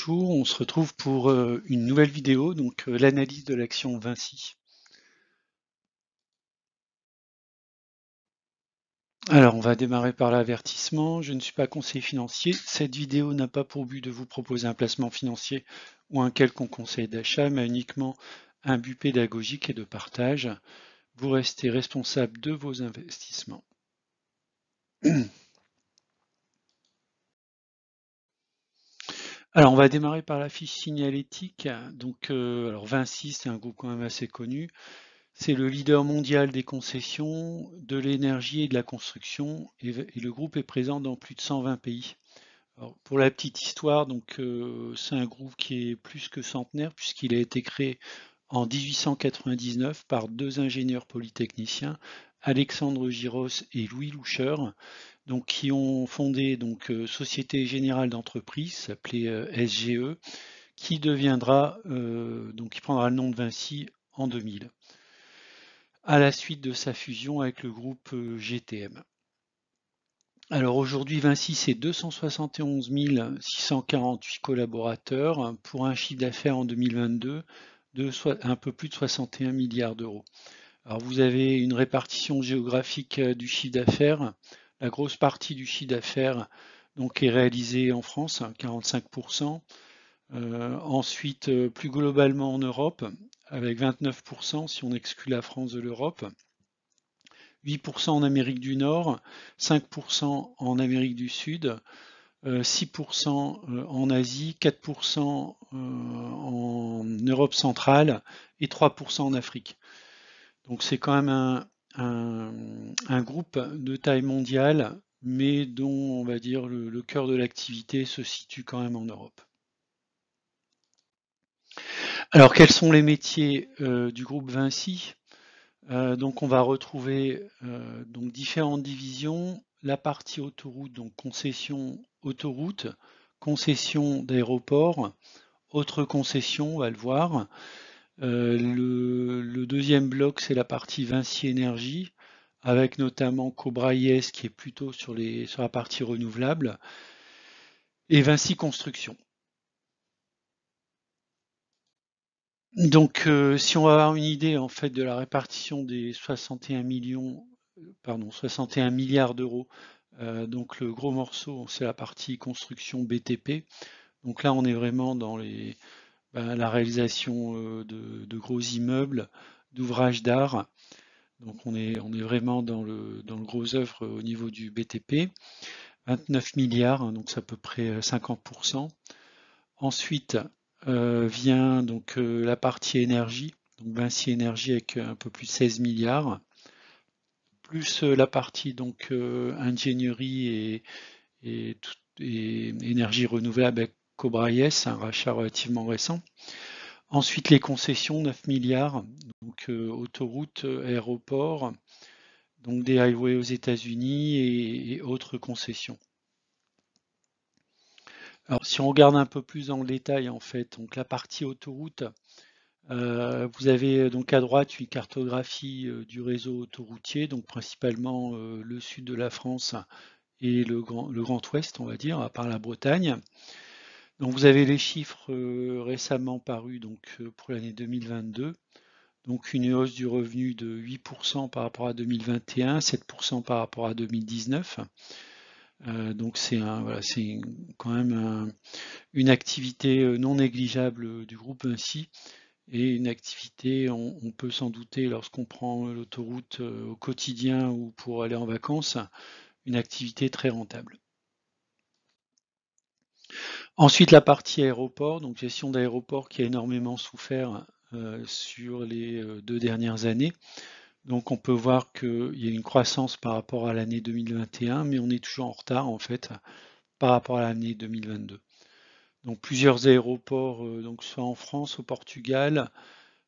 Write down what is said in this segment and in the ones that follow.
Bonjour, on se retrouve pour une nouvelle vidéo, donc l'analyse de l'action Vinci. Alors on va démarrer par l'avertissement. Je ne suis pas conseiller financier. Cette vidéo n'a pas pour but de vous proposer un placement financier ou un quelconque conseil d'achat, mais uniquement un but pédagogique et de partage. Vous restez responsable de vos investissements. Alors on va démarrer par la fiche signalétique. Donc alors Vinci, c'est un groupe quand même assez connu. C'est le leader mondial des concessions, de l'énergie et de la construction, et le groupe est présent dans plus de 120 pays. Alors, pour la petite histoire, donc c'est un groupe qui est plus que centenaire puisqu'il a été créé en 1899 par deux ingénieurs polytechniciens, Alexandre Giros et Louis Loucheur, donc qui ont fondé donc Société Générale d'Entreprise, s'appelait SGE, qui deviendra donc qui prendra le nom de Vinci en 2000 à la suite de sa fusion avec le groupe GTM. Alors aujourd'hui, Vinci, c'est 271 648 collaborateurs pour un chiffre d'affaires en 2022 de un peu plus de 61 milliards d'euros. Alors vous avez une répartition géographique du chiffre d'affaires. La grosse partie du chiffre d'affaires donc est réalisée en France, 45%. Ensuite, plus globalement en Europe, avec 29% si on exclut la France de l'Europe. 8% en Amérique du Nord, 5% en Amérique du Sud, 6% en Asie, 4% en Europe centrale et 3% en Afrique. Donc c'est quand même un groupe de taille mondiale, mais dont on va dire le cœur de l'activité se situe quand même en Europe. Alors quels sont les métiers du groupe Vinci? Donc on va retrouver donc différentes divisions, la partie autoroute, donc concession autoroute, concession d'aéroport, autre concession, on va le voir. Le deuxième bloc, c'est la partie Vinci Énergie, avec notamment Cobra IS qui est plutôt sur la partie renouvelable, et Vinci Construction. Donc, si on va avoir une idée en fait de la répartition des 61 milliards d'euros, donc le gros morceau, c'est la partie construction BTP. Donc là, on est vraiment dans la réalisation de gros immeubles, d'ouvrages d'art. Donc on est vraiment dans le gros œuvre au niveau du BTP. 29 milliards, hein, donc c'est à peu près 50%. Ensuite, vient donc la partie énergie, donc Vinci Énergie avec un peu plus de 16 milliards, plus la partie donc ingénierie et énergie renouvelable avec Cobra IS, un rachat relativement récent. Ensuite, les concessions, 9 milliards, donc autoroutes, aéroports, donc des highways aux États-Unis et autres concessions. Alors, si on regarde un peu plus dans le détail, en fait, donc la partie autoroute, vous avez donc à droite une cartographie du réseau autoroutier, donc principalement le sud de la France et le Grand Ouest, on va dire, à part la Bretagne. Donc vous avez les chiffres récemment parus donc, pour l'année 2022. Donc une hausse du revenu de 8% par rapport à 2021, 7% par rapport à 2019. Donc c'est voilà, quand même une activité non négligeable du groupe Vinci. Et une activité, on peut s'en douter lorsqu'on prend l'autoroute au quotidien ou pour aller en vacances, une activité très rentable. Ensuite, la partie aéroport, donc gestion d'aéroport qui a énormément souffert sur les 2 dernières années. Donc on peut voir qu'il y a une croissance par rapport à l'année 2021, mais on est toujours en retard en fait par rapport à l'année 2022. Donc plusieurs aéroports, donc soit en France, au Portugal,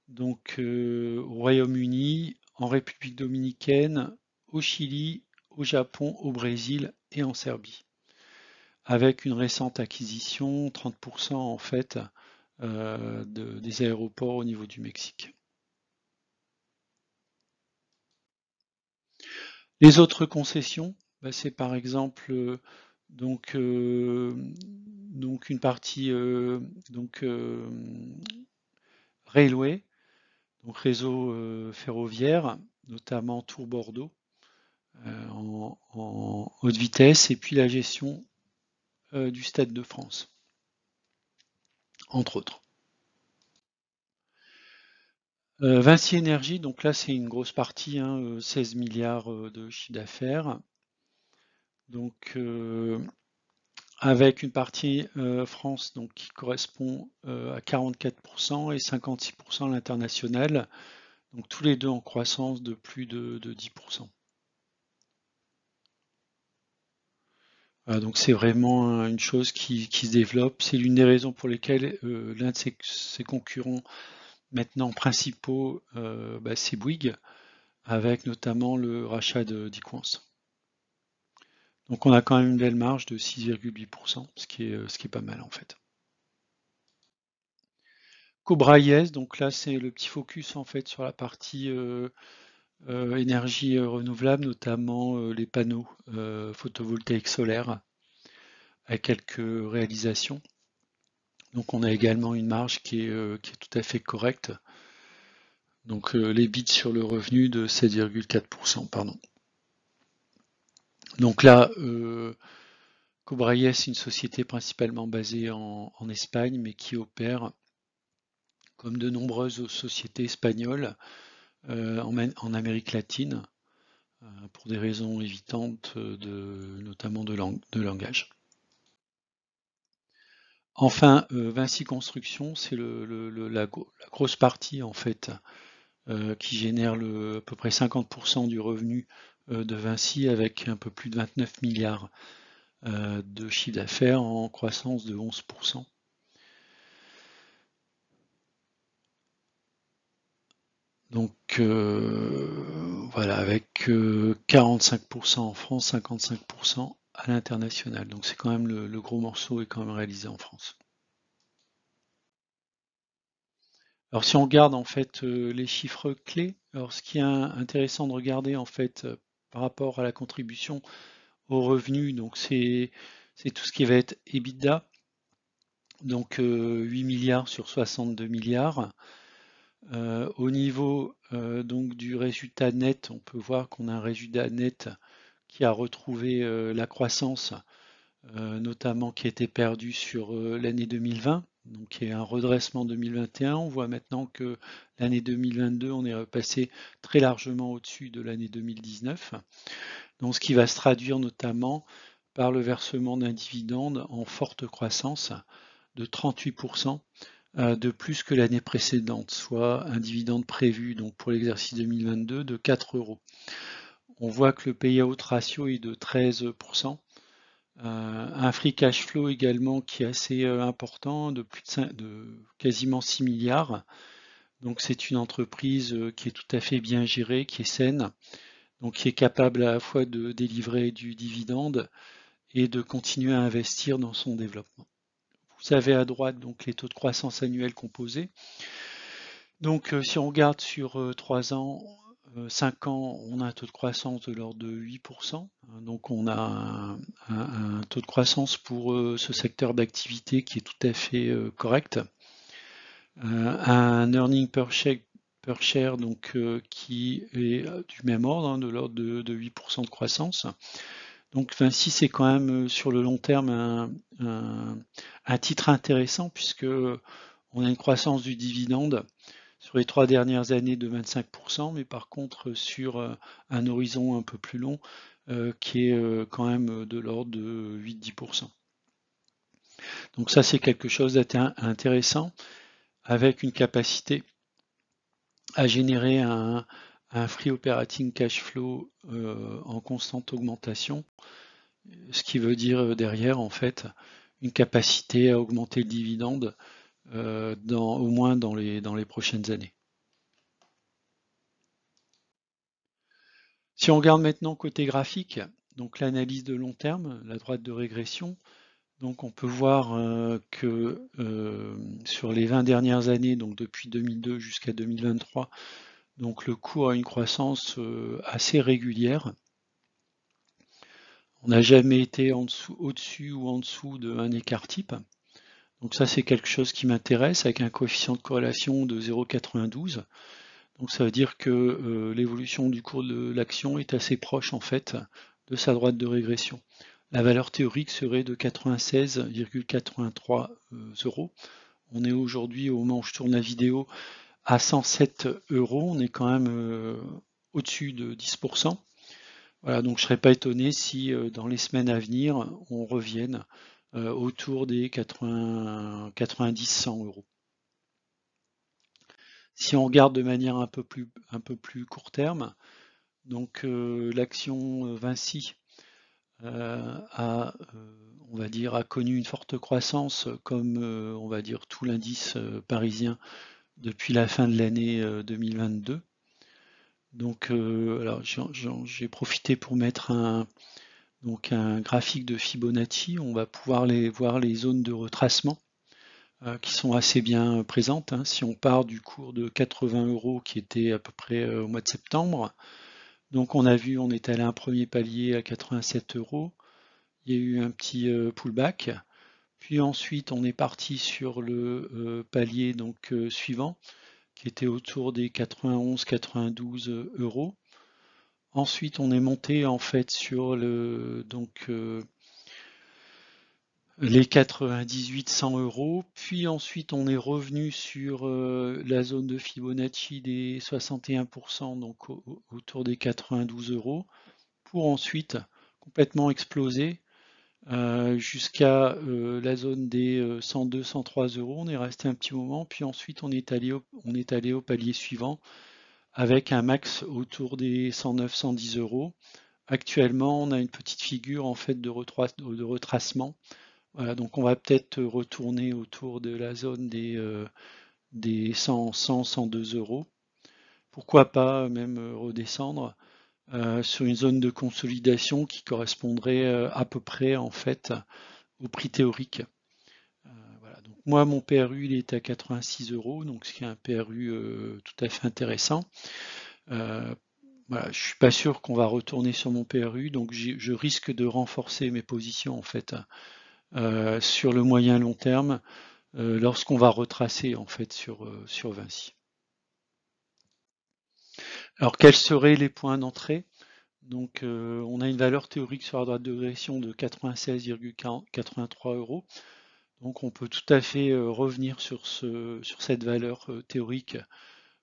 donc au Royaume-Uni, en République dominicaine, au Chili, au Japon, au Brésil et en Serbie. Avec une récente acquisition, 30% en fait, des aéroports au niveau du Mexique. Les autres concessions, c'est par exemple Donc, une partie railway, donc réseau ferroviaire, notamment Tours-Bordeaux en haute vitesse, et puis la gestion du Stade de France, entre autres. Vinci Énergie, donc là c'est une grosse partie, 16 milliards de chiffre d'affaires. Donc avec une partie France donc, qui correspond à 44% et 56% à l'international, donc tous les deux en croissance de plus de 10%. Voilà, donc c'est vraiment une chose qui se développe. C'est l'une des raisons pour lesquelles l'un de ses concurrents maintenant principaux, c'est Bouygues, avec notamment le rachat d'Equans. Donc on a quand même une belle marge de 6,8%, ce qui est pas mal en fait. Cobra IS, donc là c'est le petit focus en fait sur la partie énergie renouvelable, notamment les panneaux photovoltaïques solaires, avec quelques réalisations. Donc on a également une marge qui est tout à fait correcte. Donc les bits sur le revenu de 7,4%, pardon. Donc là, Cobra IS, c'est une société principalement basée en Espagne, mais qui opère, comme de nombreuses sociétés espagnoles, en Amérique latine, pour des raisons évidentes, notamment de langage. Enfin, Vinci Construction, c'est la grosse partie en fait qui génère à peu près 50% du revenu de Vinci avec un peu plus de 29 milliards de chiffre d'affaires en croissance de 11%. Donc voilà, avec 45% en France, 55% à l'international. Donc c'est quand même le gros morceau est quand même réalisé en France. Alors si on regarde en fait les chiffres clés, alors ce qui est intéressant de regarder en fait par rapport à la contribution au revenu, donc c'est tout ce qui va être EBITDA, donc 8 milliards sur 62 milliards. Au niveau donc du résultat net, on peut voir qu'on a un résultat net qui a retrouvé la croissance, notamment qui était perdue sur l'année 2020, donc il y a un redressement 2021. On voit maintenant que l'année 2022, on est repassé très largement au-dessus de l'année 2019. Donc ce qui va se traduire notamment par le versement d'un dividende en forte croissance de 38% de plus que l'année précédente, soit un dividende prévu donc pour l'exercice 2022 de 4 euros. On voit que le payout ratio est de 13%. Un free cash flow également qui est assez important, de quasiment 6 milliards. Donc c'est une entreprise qui est tout à fait bien gérée, qui est saine, donc qui est capable à la fois de délivrer du dividende et de continuer à investir dans son développement. Vous avez à droite donc les taux de croissance annuels composés. Donc si on regarde sur 3 ans, 5 ans, on a un taux de croissance de l'ordre de 8%. Donc on a un taux de croissance pour ce secteur d'activité qui est tout à fait correct. Un earning per share donc, qui est du même ordre, de l'ordre de 8% de croissance. Donc Vinci, c'est quand même sur le long terme un titre intéressant puisque on a une croissance du dividende sur les 3 dernières années de 25%, mais par contre sur un horizon un peu plus long qui est quand même de l'ordre de 8-10%. Donc ça c'est quelque chose d'intéressant avec une capacité à générer un free operating cash flow en constante augmentation, ce qui veut dire derrière en fait une capacité à augmenter le dividende au moins dans les prochaines années. Si on regarde maintenant côté graphique, donc l'analyse de long terme, la droite de régression, donc on peut voir que sur les 20 dernières années, donc depuis 2002 jusqu'à 2023, donc le cours a une croissance assez régulière. On n'a jamais été au-dessus ou en dessous d'un écart type. Donc ça, c'est quelque chose qui m'intéresse avec un coefficient de corrélation de 0,92. Donc ça veut dire que l'évolution du cours de l'action est assez proche en fait de sa droite de régression. La valeur théorique serait de 96,83 euros. On est aujourd'hui, au moment où je tourne la vidéo, à 107 euros. On est quand même au-dessus de 10%. Voilà, donc je ne serais pas étonné si dans les semaines à venir, on revienne autour des 90-100 euros. Si on regarde de manière un peu plus court terme, donc l'action Vinci on va dire, a connu une forte croissance comme on va dire tout l'indice parisien depuis la fin de l'année 2022. Donc alors j'ai profité pour mettre donc un graphique de Fibonacci. On va pouvoir voir les zones de retracement qui sont assez bien présentes. Hein. Si on part du cours de 80 euros qui était à peu près au mois de septembre, donc on a vu, on est allé à un premier palier à 87 euros. Il y a eu un petit pullback. Puis ensuite, on est parti sur le palier donc suivant, qui était autour des 91-92 euros. Ensuite, on est monté en fait sur les 98-100 euros. Puis ensuite, on est revenu sur la zone de Fibonacci des 61%, donc autour des 92 euros, pour ensuite complètement exploser jusqu'à la zone des 102-103 euros. On est resté un petit moment, puis ensuite on est allé au palier suivant avec un max autour des 109-110 euros. Actuellement, on a une petite figure en fait de retracement. Voilà, donc on va peut-être retourner autour de la zone des 100-102 euros. Pourquoi pas même redescendre sur une zone de consolidation qui correspondrait à peu près en fait au prix théorique. Voilà, donc moi mon PRU il est à 86 euros, donc ce qui est un PRU tout à fait intéressant. Voilà, je suis pas sûr qu'on va retourner sur mon PRU, donc je risque de renforcer mes positions en fait sur le moyen long terme lorsqu'on va retracer en fait sur Vinci. Alors quels seraient les points d'entrée? Donc on a une valeur théorique sur la droite de régression de 96,83 euros. Donc on peut tout à fait revenir sur cette valeur théorique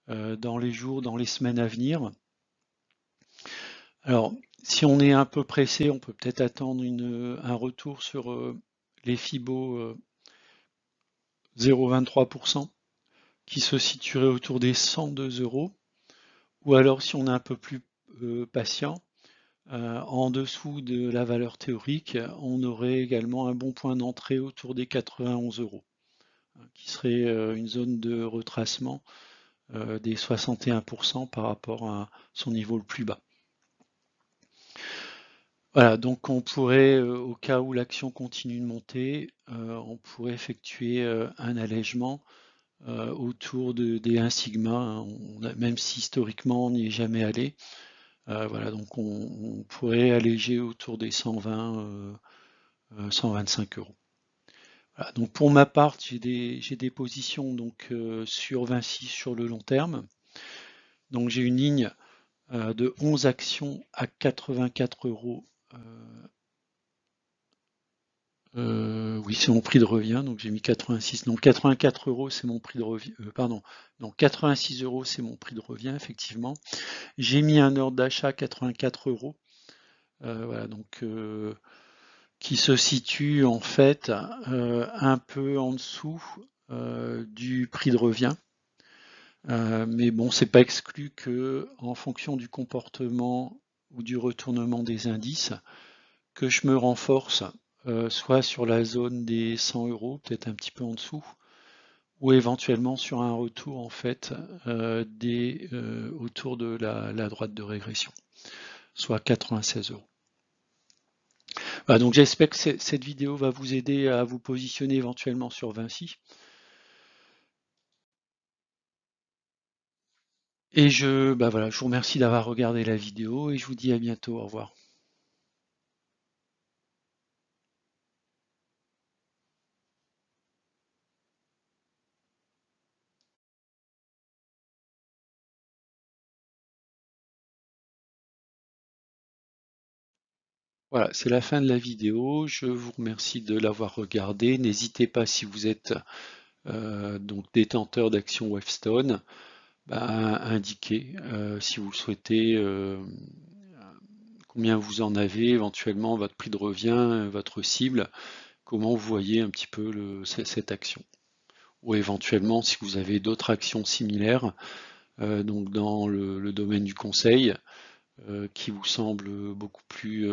dans les jours, dans les semaines à venir. Alors si on est un peu pressé, on peut peut-être attendre un retour sur les FIBO 0,23% qui se situerait autour des 102 euros. Ou alors si on est un peu plus patient, en dessous de la valeur théorique, on aurait également un bon point d'entrée autour des 91 euros, qui serait une zone de retracement des 61% par rapport à son niveau le plus bas. Voilà, donc on pourrait, au cas où l'action continue de monter, on pourrait effectuer un allègement autour des 1 sigma, hein. Même si historiquement on n'y est jamais allé. Voilà, donc on pourrait alléger autour des 120, 125 euros. Voilà, donc pour ma part, j'ai des positions donc, sur Vinci sur le long terme. Donc j'ai une ligne de 11 actions à 84 euros. Oui, c'est mon prix de revient, donc j'ai mis 86. Donc 84 euros, c'est mon prix de revient. Pardon, donc 86 euros, c'est mon prix de revient, effectivement. J'ai mis un ordre d'achat 84 euros. Voilà, donc qui se situe en fait un peu en dessous du prix de revient. Mais bon, c'est pas exclu que en fonction du comportement ou du retournement des indices, que je me renforce soit sur la zone des 100 euros, peut-être un petit peu en dessous, ou éventuellement sur un retour en fait autour de la droite de régression, soit 96 euros. Voilà, donc j'espère que cette vidéo va vous aider à vous positionner éventuellement sur Vinci. Et voilà, je vous remercie d'avoir regardé la vidéo et je vous dis à bientôt. Au revoir. Voilà, c'est la fin de la vidéo. Je vous remercie de l'avoir regardé. N'hésitez pas, si vous êtes donc détenteur d'actions Wavestone, à indiquer si vous le souhaitez combien vous en avez, éventuellement votre prix de revient, votre cible, comment vous voyez un petit peu cette action. Ou éventuellement, si vous avez d'autres actions similaires, donc dans le domaine du conseil, qui vous semble beaucoup plus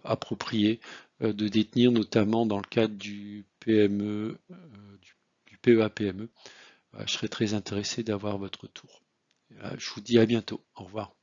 approprié de détenir, notamment dans le cadre du PME, du PEA-PME. Je serais très intéressé d'avoir votre retour. Je vous dis à bientôt. Au revoir.